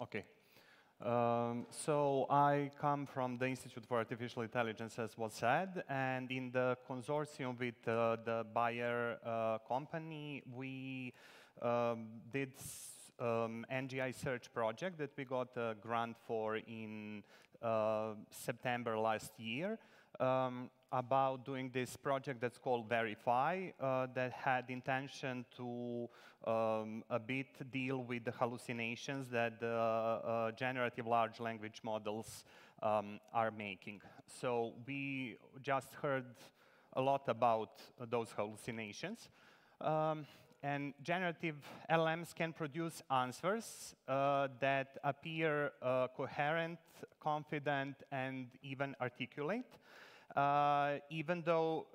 Okay. So I come from the Institute for Artificial Intelligence, as was said, and in the consortium with the Bayer company, we did NGI search project that we got a grant for in September last year. About doing this project that's called Verif.ai that had intention to a bit deal with the hallucinations that the generative large language models are making. So we just heard a lot about those hallucinations. And generative LLMs can produce answers that appear coherent, confident, and even articulate. Even though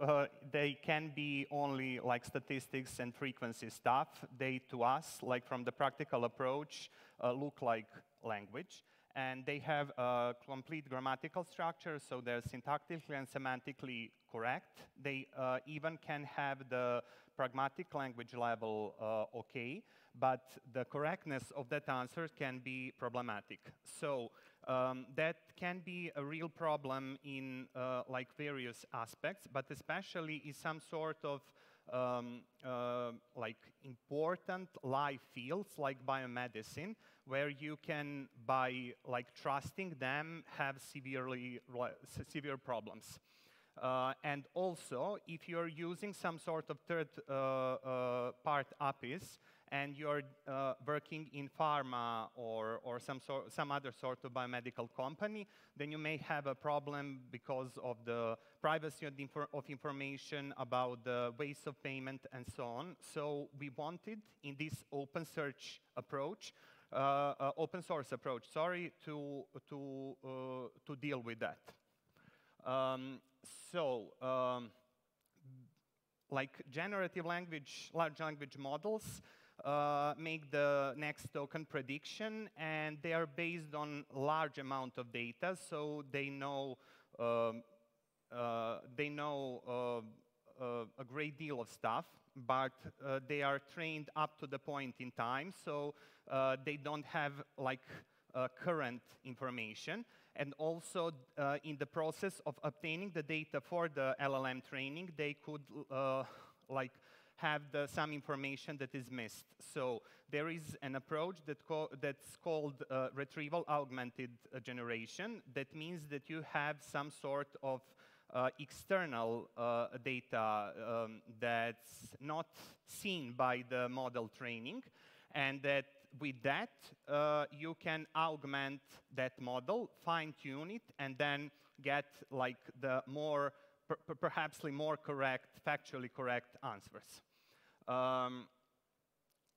they can be only like statistics and frequency stuff, they, to us, like from the practical approach, look like language. And they have a complete grammatical structure, so they're syntactically and semantically correct. They even can have the pragmatic language level okay, but the correctness of that answer can be problematic. So that can be a real problem in like various aspects, but especially in some sort of like important live fields like biomedicine, where you can, by like trusting them, have severe problems. And also, if you're using some sort of third-part APIs and you're working in pharma or some other sort of biomedical company, then you may have a problem because of the privacy of information, about the ways of payment, and so on. So we wanted, in this open source approach, sorry, to deal with that. Like generative large language models make the next token prediction, and they are based on large amount of data, so they know a great deal of stuff, but they are trained up to the point in time, so they don't have like current information. And also, in the process of obtaining the data for the LLM training, they could like have some information that is missed. So there is an approach that's called Retrieval-Augmented Generation. That means that you have some sort of external data that's not seen by the model training, and that with that, you can augment that model, fine-tune it, and then get like the more, perhaps more correct, factually correct answers.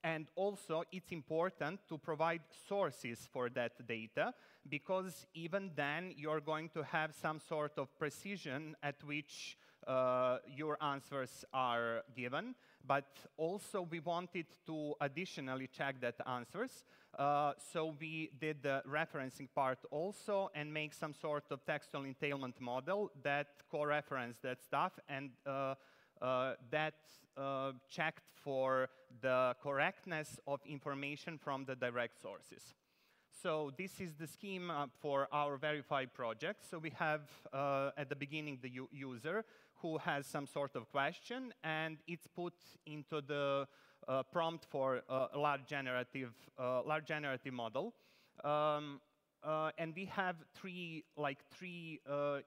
And also, it's important to provide sources for that data, because even then, you're going to have some sort of precision at which your answers are given. But also, we wanted to additionally check that answers. So we did the referencing part also and make some sort of textual entailment model that co-reference that stuff, and that checked for the correctness of information from the direct sources. So this is the scheme for our Verify project. So we have at the beginning the user who has some sort of question, and it's put into the prompt for a large generative model. And we have three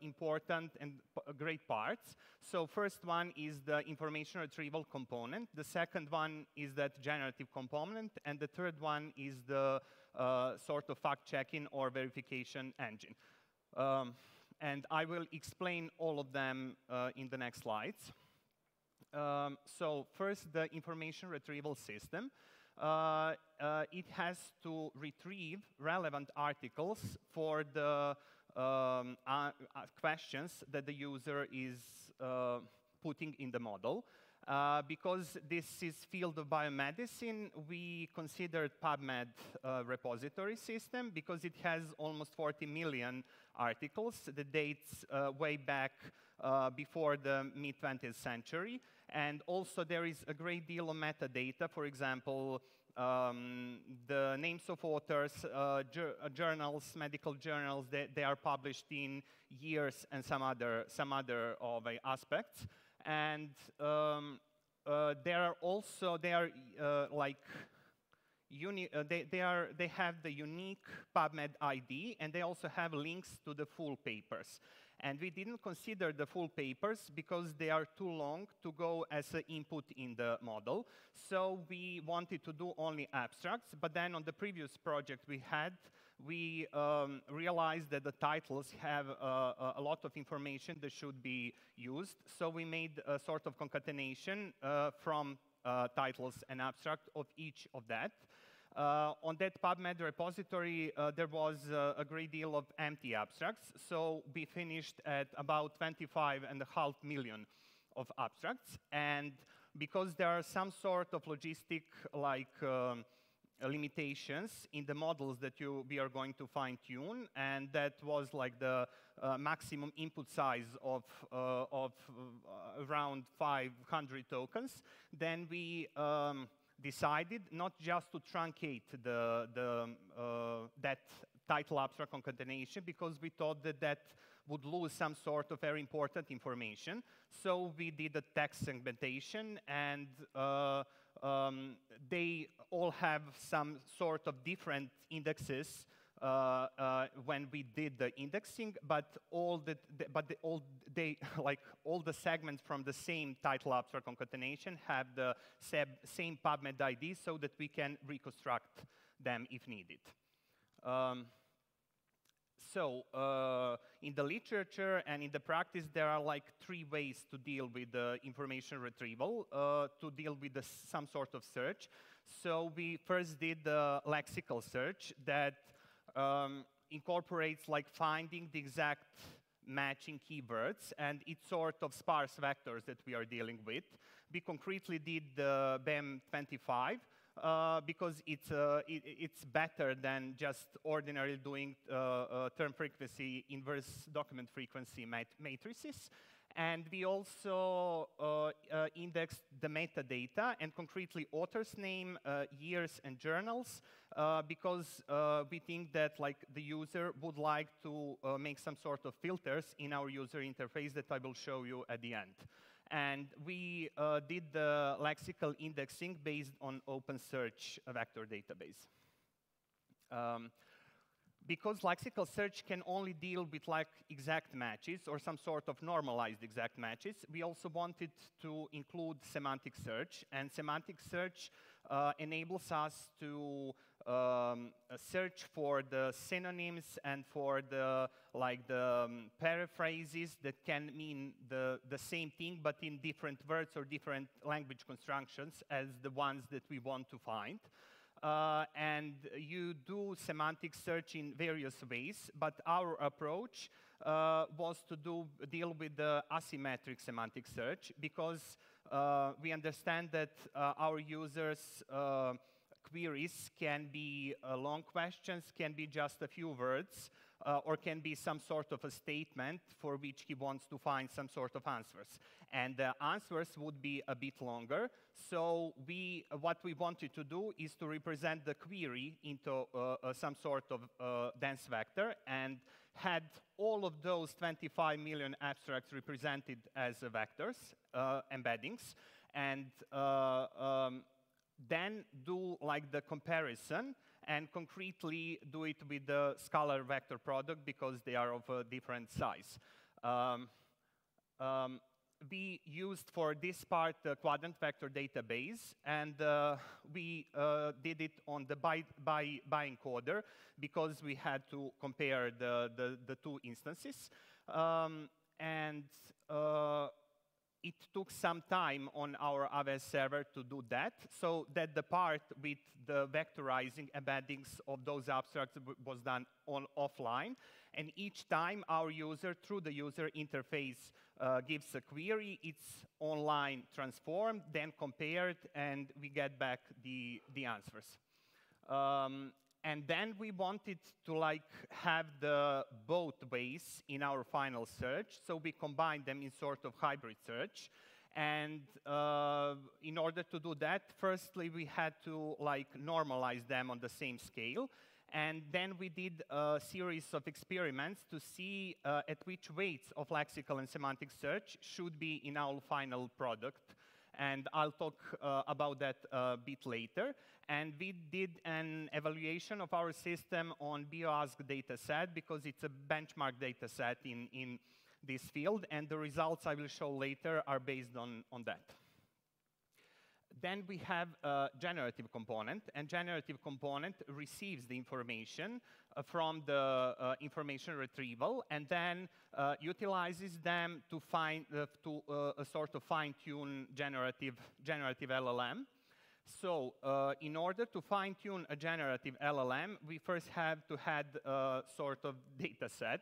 important and great parts. So first one is the information retrieval component. The second one is that generative component. And the third one is the sort of fact-checking or verification engine. And I will explain all of them in the next slides. So first, the information retrieval system. It has to retrieve relevant articles for the questions that the user is putting in the model. Because this is field of biomedicine, we considered PubMed repository system because it has almost 40 million articles that dates way back before the mid-20th century. And also there is a great deal of metadata, for example, the names of authors, journals, medical journals, they are published in years and some other aspects. And they are also, they have the unique PubMed ID, and they also have links to the full papers. And we didn't consider the full papers because they are too long to go as an input in the model. So we wanted to do only abstracts, but then on the previous project we had, we realized that the titles have a lot of information that should be used. So we made a sort of concatenation from titles and abstract of each of that. On that PubMed repository, there was a great deal of empty abstracts, so we finished at about 25.5 million of abstracts. And because there are some sort of logistic limitations in the models that we are going to fine-tune, and that was like the maximum input size of around 500 tokens, then we decided not just to truncate that title abstract concatenation, because we thought that that would lose some sort of very important information. So we did a text segmentation, and they all have some sort of different indexes when we did the indexing, but all the segments from the same title abstract concatenation have the same PubMed ID, so that we can reconstruct them if needed. In the literature and in the practice, there are like 3 ways to deal with the information retrieval, to deal with some sort of search. So we first did the lexical search that incorporates like finding the exact matching keywords, and it's sort of sparse vectors that we are dealing with. We concretely did the BEM25 because it's better than just ordinarily doing term frequency inverse document frequency matrices. And we also indexed the metadata, and concretely author's name, years, and journals, because we think that the user would like to make some sort of filters in our user interface that I will show you at the end. And we did the lexical indexing based on OpenSearch vector database. Because lexical search can only deal with exact matches or some sort of normalized exact matches, we also wanted to include semantic search. And semantic search enables us to search for the synonyms and for the paraphrases that can mean the same thing, but in different words or different language constructions as the ones that we want to find. And you do semantic search in various ways, but our approach was to deal with the asymmetric semantic search, because we understand that our users' queries can be long questions, can be just a few words, or can be some sort of a statement for which he wants to find some sort of answers. And the answers would be a bit longer. So what we wanted to do is to represent the query into some sort of dense vector, and had all of those 25 million abstracts represented as vectors, embeddings, and then do the comparison and concretely do it with the scalar vector product, because they are of a different size. We used for this part the quadrant vector database, and we did it on the by encoder, because we had to compare the 2 instances. It took some time on our AWS server to do that, so that the part with the vectorizing embeddings of those abstracts was done offline. And each time our user, through the user interface, gives a query, it's online transformed, then compared, and we get back the answers. And then we wanted to have the both ways in our final search, so we combined them in sort of hybrid search. And in order to do that, firstly, we had to normalize them on the same scale. And then we did a series of experiments to see at which weights of lexical and semantic search should be in our final product. And I'll talk about that a bit later. And we did an evaluation of our system on BioAsk dataset because it's a benchmark dataset in this field, and the results I will show later are based on that. Then we have a generative component, and generative component receives the information from the information retrieval, and then utilizes them to find a sort of fine-tune generative LLM. So in order to fine-tune a generative LLM, we first have to have a sort of data set,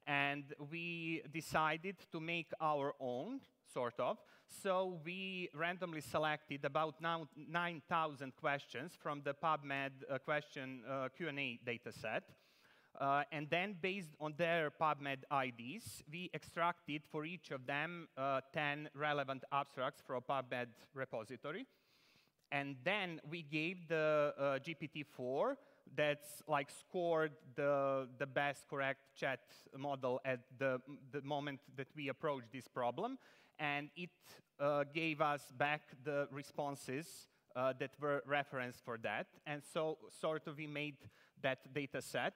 and we decided to make our own, sort of. So we randomly selected about 9,000 questions from the PubMed question Q&A data set. And then based on their PubMed IDs, we extracted for each of them 10 relevant abstracts from a PubMed repository. And then we gave the GPT-4 that's scored the best correct chat model at the moment that we approached this problem. And it gave us back the responses that were referenced for that. And so sort of we made that data set.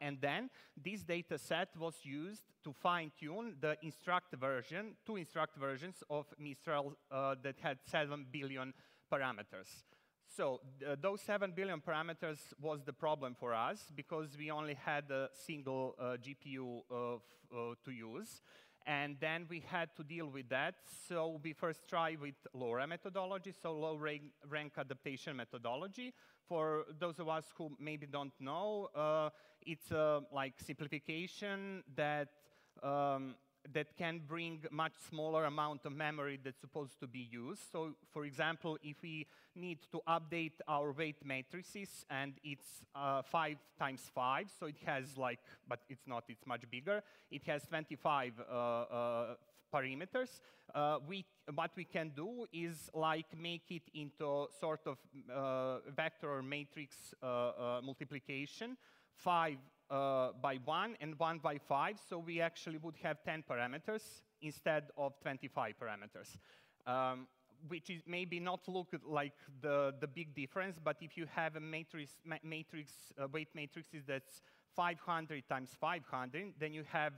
And then this data set was used to fine-tune the two instruct versions of Mistral that had 7 billion parameters. So those 7 billion parameters was the problem for us because we only had a single GPU to use. And then we had to deal with that. So we first tried with LoRa methodology, so low-rank adaptation methodology. For those of us who maybe don't know, it's a simplification that that can bring much smaller amount of memory that's supposed to be used. So, for example, if we need to update our weight matrices, and it's 5 times 5, so it has but it's not, it's much bigger. It has 25 parameters. What we can do is make it into sort of vector or matrix multiplication, 5 by 1 and 1 by 5, so we actually would have 10 parameters instead of 25 parameters, which is maybe not look like the big difference, but if you have a weight matrices that's 500 times 500, then you have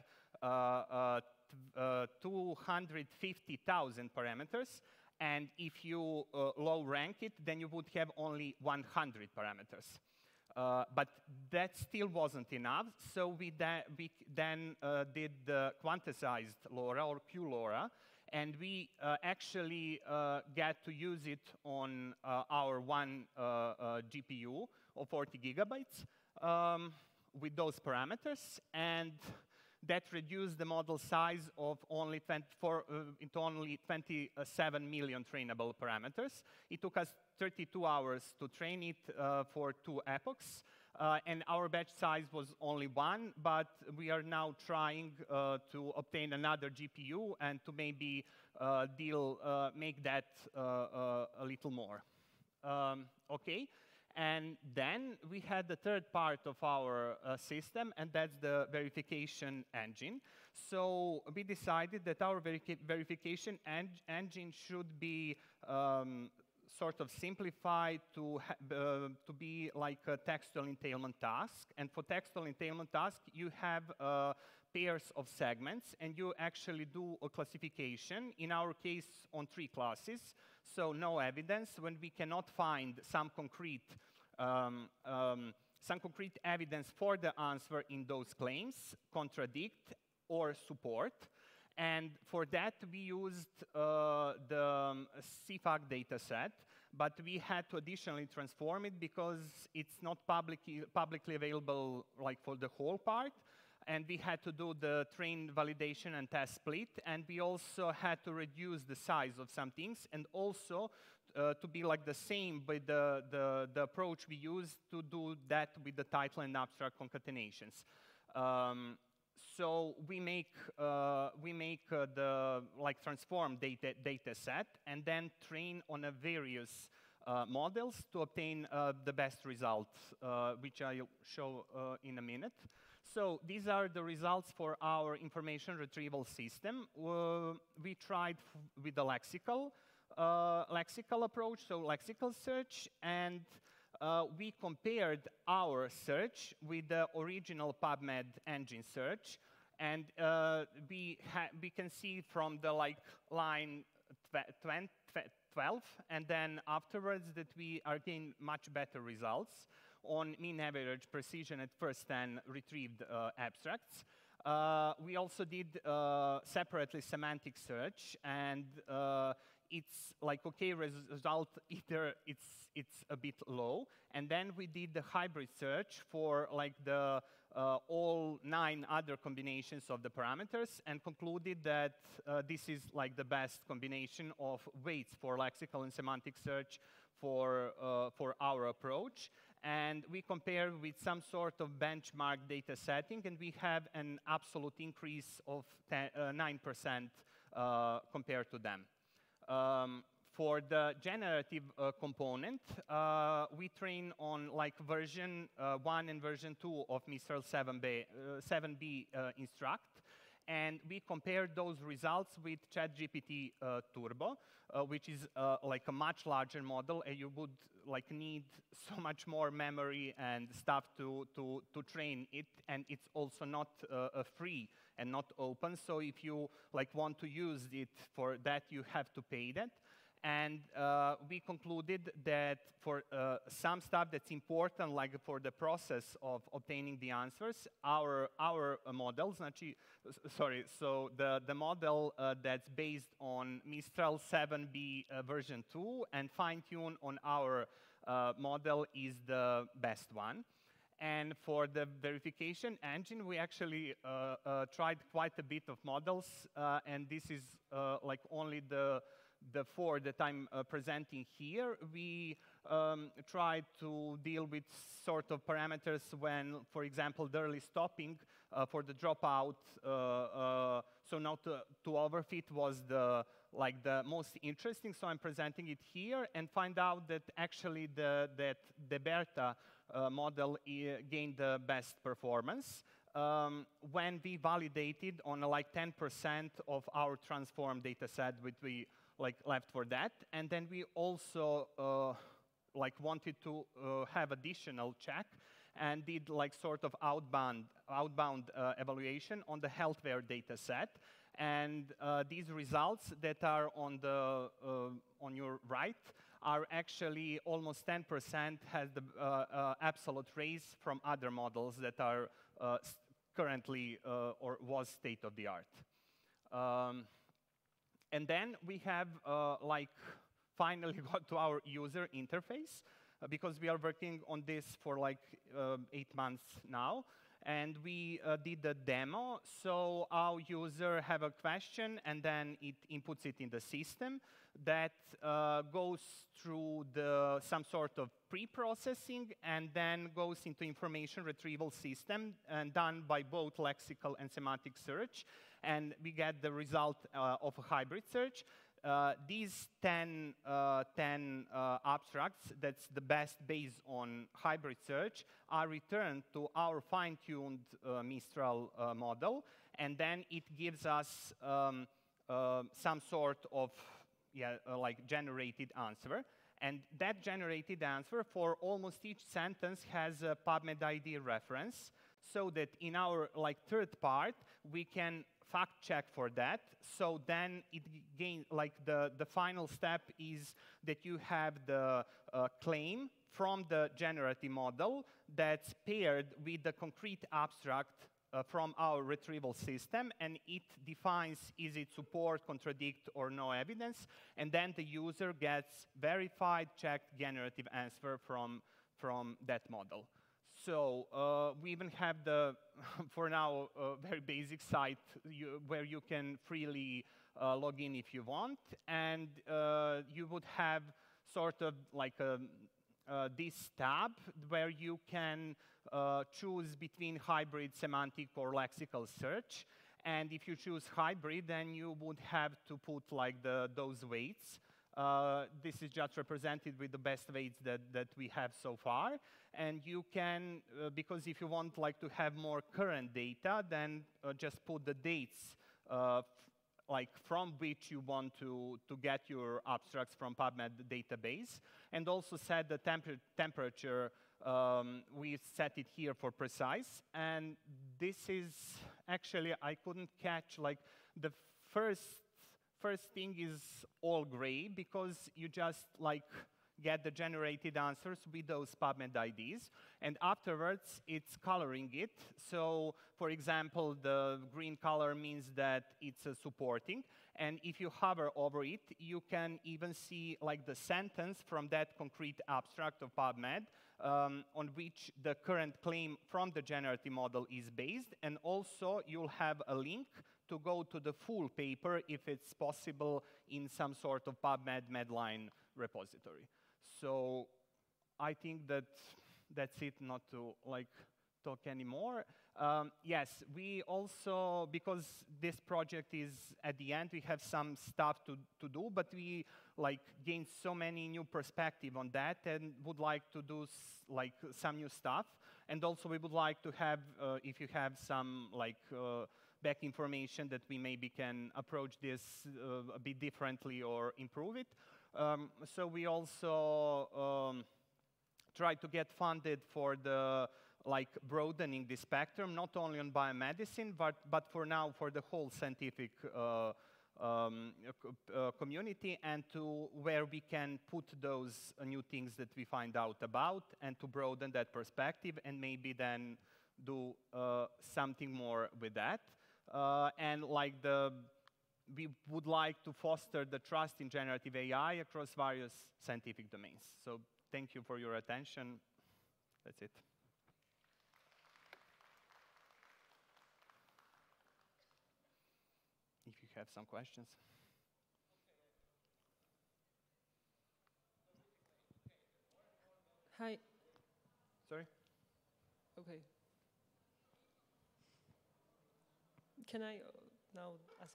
250,000 parameters, and if you low rank it, then you would have only 100 parameters. But that still wasn't enough, so we then did the quantized LoRa or QLoRa, and we actually get to use it on our one GPU of 40 gigabytes with those parameters, and that reduced the model size of only 27 million trainable parameters. It took us 32 hours to train it for 2 epochs, and our batch size was only 1, but we are now trying to obtain another GPU and to maybe make that a little more. Okay. And then we had the third part of our system, and that's the verification engine. So we decided that our verification engine should be sort of simplified to be like a textual entailment task. And for textual entailment task, you have pairs of segments, and you actually do a classification, in our case, on 3 classes. So no evidence when we cannot find some concrete evidence for the answer in those claims, contradict, or support. And for that, we used the CFAC dataset, but we had to additionally transform it because it's not publicly available for the whole part. And we had to do the train validation and test split, and we also had to reduce the size of some things, and also to be the same with the approach we used to do that with the title and abstract concatenations. So we make the transform data set and then train on a various models to obtain the best results, which I'll show in a minute. So these are the results for our information retrieval system. We tried with the lexical approach, so lexical search, and we compared our search with the original PubMed engine search, and we can see from the line 12, and then afterwards that we are getting much better results on mean average precision at first 10 retrieved abstracts. We also did separately semantic search, and it's okay result, either it's a bit low. And then we did the hybrid search for the all 9 other combinations of the parameters and concluded that this is the best combination of weights for lexical and semantic search for our approach. And we compare with some sort of benchmark data setting, and we have an absolute increase of 9% compared to them. For the generative component, we train on version 1 and version 2 of Mistral 7B Instruct, and we compare those results with ChatGPT Turbo, which is a much larger model, and you would need so much more memory and stuff to train it, and it's also not free and not open. So if you want to use it for that, you have to pay that. And we concluded that for some stuff that's important, like for the process of obtaining the answers, our models, so the model that's based on Mistral 7B version 2 and fine-tuned on our model is the best one. And for the verification engine, we actually tried quite a bit of models, and this is only the 4 that I'm presenting here. We tried to deal with sort of parameters when, for example, the early stopping for the dropout, so now to overfit was the most interesting, so I'm presenting it here, and find out that actually that the BERTA model gained the best performance. When we validated on 10% of our transform data set, which we left for that, and then we also wanted to have additional check and did sort of outbound evaluation on the healthware data set. And these results that are on your right are actually almost 10% has the absolute raise from other models that are currently or was state of the art. And then we have finally got to our user interface because we are working on this for 8 months now. And we did a demo. So our user have a question, and then it inputs it in the system that goes through some sort of pre-processing and then goes into information retrieval system and done by both lexical and semantic search. And we get the result of a hybrid search. These 10 abstracts, that's the best based on hybrid search, are returned to our fine-tuned Mistral model, and then it gives us some sort of generated answer. And that generated answer for almost each sentence has a PubMed ID reference, so that in our third part, we can fact check for that. So then it gains, the final step is that you have the claim from the generative model that's paired with the concrete abstract from our retrieval system, and it defines is it support, contradict, or no evidence, and then the user gets verified, checked, generative answer from that model. So we even have the, for now, very basic site where you can freely log in if you want, and you would have sort of this tab where you can choose between hybrid, semantic, or lexical search. And if you choose hybrid, then you would have to put like those weights. This is just represented with the best weights that we have so far. And you can, because if you want like to have more current data, then just put the dates like from which you want to get your abstracts from PubMed database. And also set the temperature. We set it here for precise. And this is actually, I couldn't catch like the first thing is all gray because you just like get the generated answers with those PubMed IDs. And afterwards, it's coloring it. So, for example, the green color means that it's supporting. And if you hover over it, you can even see like the sentence from that concrete abstract of PubMed on which the current claim from the generative model is based. And also, you'll have a link to go to the full paper if it's possible in some sort of PubMed Medline repository. So I think that's it, not to like talk anymore. Yes, we also, because this project is at the end, we have some stuff to do, but we like gained so many new perspective on that and would like to do like some new stuff. And also we would like to have, if you have some like back information that we maybe can approach this a bit differently or improve it. So we also try to get funded for the like broadening the spectrum, not only on biomedicine, but for now for the whole scientific community, and to where we can put those new things that we find out about, and to broaden that perspective, and maybe then do something more with that. And like we would like to foster the trust in generative AI across various scientific domains. So thank you for your attention. That's it. If you have some questions. Hi. Sorry? Okay. Can I now ask?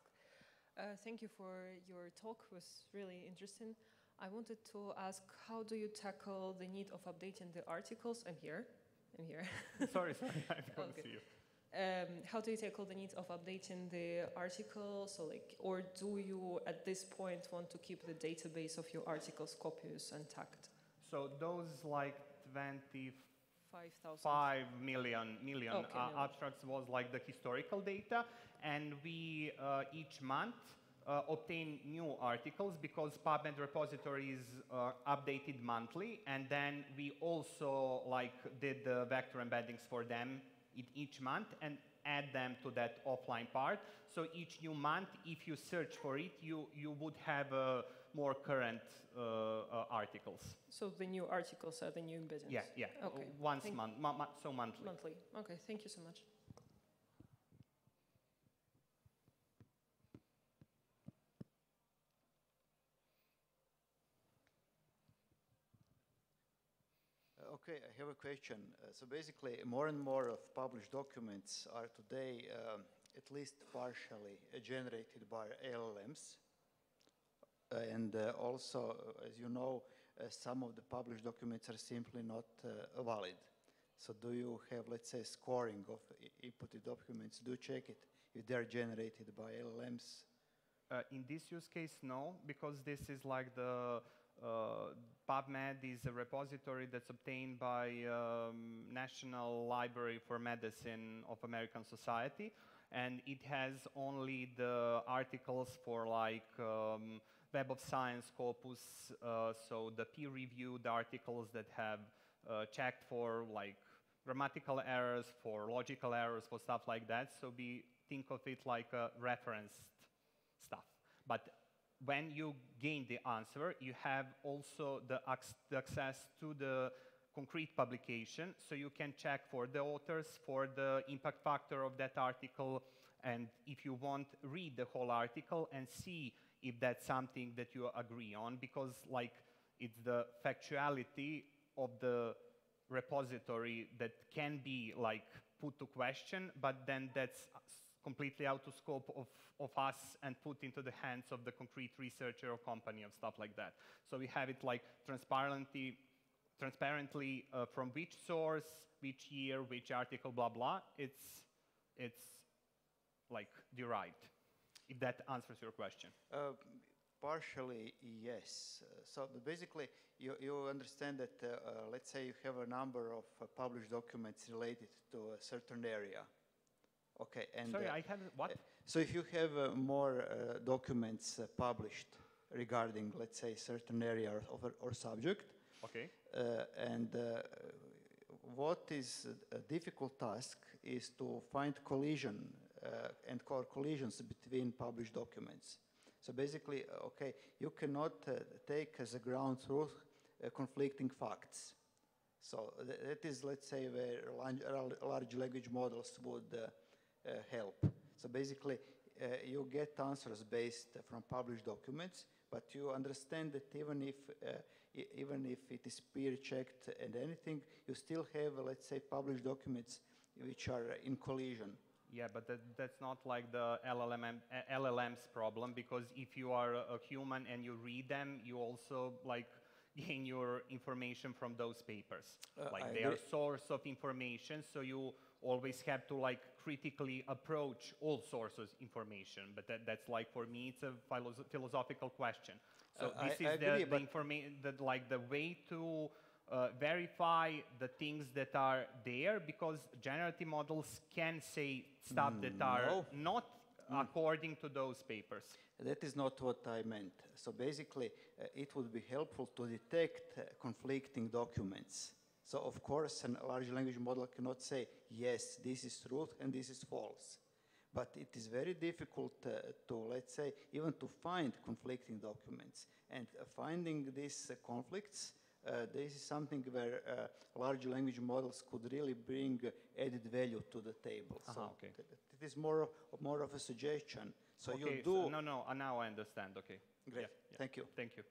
Thank you for your talk. It was really interesting. I wanted to ask, how do you tackle the need of updating the articles? I'm here. Sorry, I don't see you. How do you tackle the need of updating the articles? So like, or do you, at this point, want to keep the database of your articles copies intact? So those like 25 million abstracts was like the historical data, and we each month obtain new articles because PubMed repository is updated monthly, and then we also like did the vector embeddings for them in each month and add them to that offline part. So each new month, if you search for it, you would have more current articles. So the new articles are the new embeddings? Yeah. Okay. Once so monthly. Monthly. Okay, thank you so much. Okay, I have a question. So basically, more and more of published documents are today at least partially generated by LLMs. And also, as you know, some of the published documents are simply not valid. So do you have, let's say, scoring of inputted documents? Do you check it if they are generated by LLMs? In this use case, no, because this is like the PubMed is a repository that's obtained by National Library for Medicine of American Society, and it has only the articles for like Web of Science corpus, so the peer-reviewed articles that have checked for like grammatical errors, for logical errors, for stuff like that. So we think of it like a referenced stuff. But when you gain the answer, you have also the access to the concrete publication, so you can check for the authors, for the impact factor of that article, and if you want, read the whole article and see if that's something that you agree on, because like it's the factuality of the repository that can be like put to question, but then that's completely out of scope of us and put into the hands of the concrete researcher or company or stuff like that. So we have it like transparently from which source, which year, which article, blah, blah. It's like derived, if that answers your question. Partially, yes. So basically, you understand that, let's say you have a number of published documents related to a certain area. Okay, and sorry, I have what? So if you have more documents published regarding, let's say, certain area or subject, okay, and what is a difficult task is to find collision and collisions between published documents. So basically, okay, you cannot take as a ground truth conflicting facts. So that is, let's say, where large language models would help. So basically, you get answers based from published documents, but you understand that even if it is peer-checked and anything, you still have, let's say, published documents which are in collision. Yeah, but that's not like the LLM's problem, because if you are a human and you read them, you also like gain your information from those papers. Like they are source of information, so you always have to like critically approach all sources information. But that's like, for me, it's a philosophical question. So this is the information, like the way to verify the things that are there, because generative models can say stuff that are not according to those papers. That is not what I meant. So basically, it would be helpful to detect conflicting documents. So of course, a large language model cannot say, yes, this is truth and this is false. But it is very difficult to, let's say, even to find conflicting documents. And finding these conflicts, this is something where large language models could really bring added value to the table. So okay. It is more of a suggestion. So okay, you do. So now I understand. Okay. Great. Yeah. Thank you. Thank you.